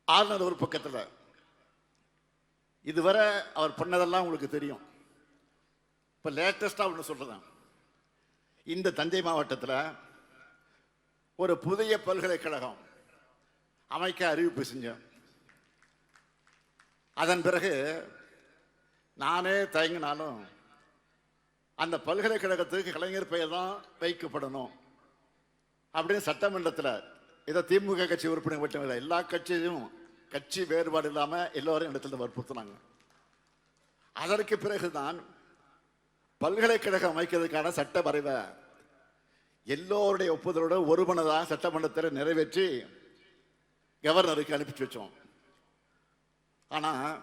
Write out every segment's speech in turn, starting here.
ஆளுநர் ஒரு பக்கத்தில், இதுவரை அவர் பண்ணதெல்லாம் உங்களுக்கு தெரியும். இப்போ லேட்டஸ்டாக ஒன்று சொல்கிறேன். இந்த தஞ்சை மாவட்டத்தில் ஒரு புதிய பல்கலைக்கழகம் அமைக்க அறிவிப்பு செஞ்சேன். அதன் பிறகு நானே தயங்கினாலும் அந்த பல்கலைக்கழகத்துக்கு கலைஞர் பெயர் தான் வைக்கப்படணும் அப்படின்னு சட்டமன்றத்தில், இதை திமுக கட்சி உறுப்பினர் மட்டும் இல்லை, எல்லா கட்சியும் கட்சி வேறுபாடு இல்லாமல் எல்லோரும் இடத்துல வற்புறுத்தினாங்க. அதற்கு பிறகுதான் பல்கலைக்கழகம் அமைக்கிறதுக்கான சட்ட வரைவை எல்லோருடைய ஒப்புதலோடு ஒருமனதாக சட்டமன்றத்தில் நிறைவேற்றி கவர்னருக்கு அனுப்பி வச்சோம். ஆனால்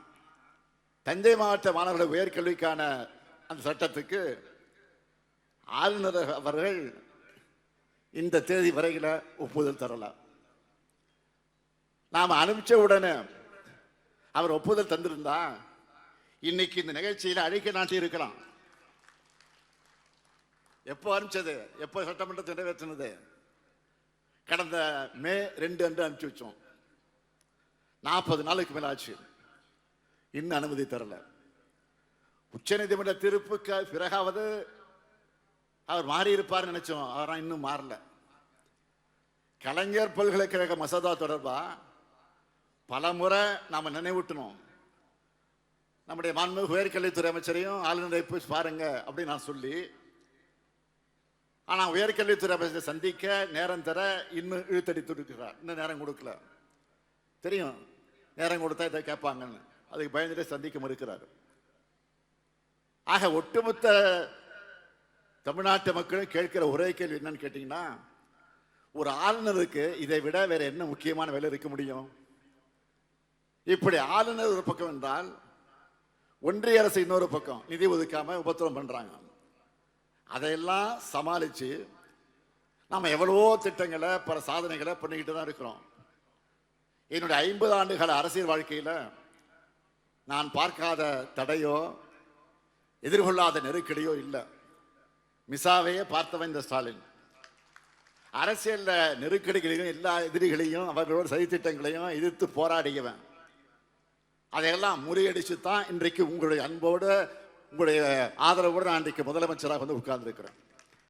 தஞ்சை மாவட்ட மாணவர்கள் உயர்கல்விக்கான அந்த சட்டத்துக்கு ஆளுநர் அவர்கள் இந்த தேதி வரையில் ஒப்புதல் தரலாம். நாம் அனுப்பிச்ச உடனே அவர் ஒப்புதல் தந்திருந்தா இன்னைக்கு இந்த நிகழ்ச்சியில் அழைக்க நாட்டி இருக்கலாம். எப்போ அனுப்பிச்சது, எப்போ சட்டமன்றத்தை நிறைவேற்றினது? கடந்த மே 2 அன்று அனுப்பிச்சு வச்சோம். 40 நாளுக்கு மேல ஆச்சு, இன்னும் அனுமதி தரல. உச்ச நீதிமன்ற தீர்ப்புக்கு பிறகாவது அவர் மாறி இருப்பார் நினைச்சோம். அவரால் இன்னும் மாறல. கலைஞர் பல்கலைக்கழக மசோதா தொடர்பா பல முறை நாம நினைவூட்டணும். நம்முடைய மாண்புமிகு உயர்கல்வித்துறை அமைச்சரையும் ஆளுநரை போய் பாருங்க அப்படின்னு நான் சொல்லி, ஆனா உயர்கல்வித்துறை அமைச்சரை சந்திக்க நேரம் தர இன்னும் இழுத்தடித்து இருக்கிறார். இன்னும் நேரம் கொடுக்கல. தெரியும் நேரம் கொடுத்தா இதை கேட்பாங்கன்னு, அதுக்கு பயந்துட்டு சந்திக்க மறுக்கிறார். ஆக ஒட்டுமொத்த தமிழ்நாட்டு மக்களும் கேட்கிற ஒரே கேள்வி என்னன்னு கேட்டீங்கன்னா, ஒரு ஆளுநருக்கு இதை விட வேற என்ன முக்கியமான வேலை இருக்க முடியும்? இப்படி ஆளுநர் ஒரு பக்கம் என்றால், ஒன்றிய அரசு இன்னொரு பக்கம் நிதி ஒதுக்காம உபத்திரம் பண்றாங்க. அதையெல்லாம் சமாளிச்சு நாம எவ்வளவோ திட்டங்களை பல சாதனைகளை பண்ணிக்கிட்டு தான் இருக்கிறோம். என்னுடைய 50 ஆண்டுகால அரசியல் வாழ்க்கையில நான் பார்க்காத தடையோ எதிர்கொள்ளாத நெருக்கடியோ இல்லை. மிசாவையே பார்த்தவன் இந்த ஸ்டாலின். அரசியல் நெருக்கடிகளையும் எல்லா எதிரிகளையும் அவர்களோட சதித்திட்டங்களையும் எதிர்த்து போராடியவன். அதையெல்லாம் முறியடிச்சு தான் இன்றைக்கு உங்களுடைய அன்போடு உங்களுடைய ஆதரவோடு நான் இன்றைக்கு முதலமைச்சராக வந்து உட்கார்ந்து இருக்கிறேன்.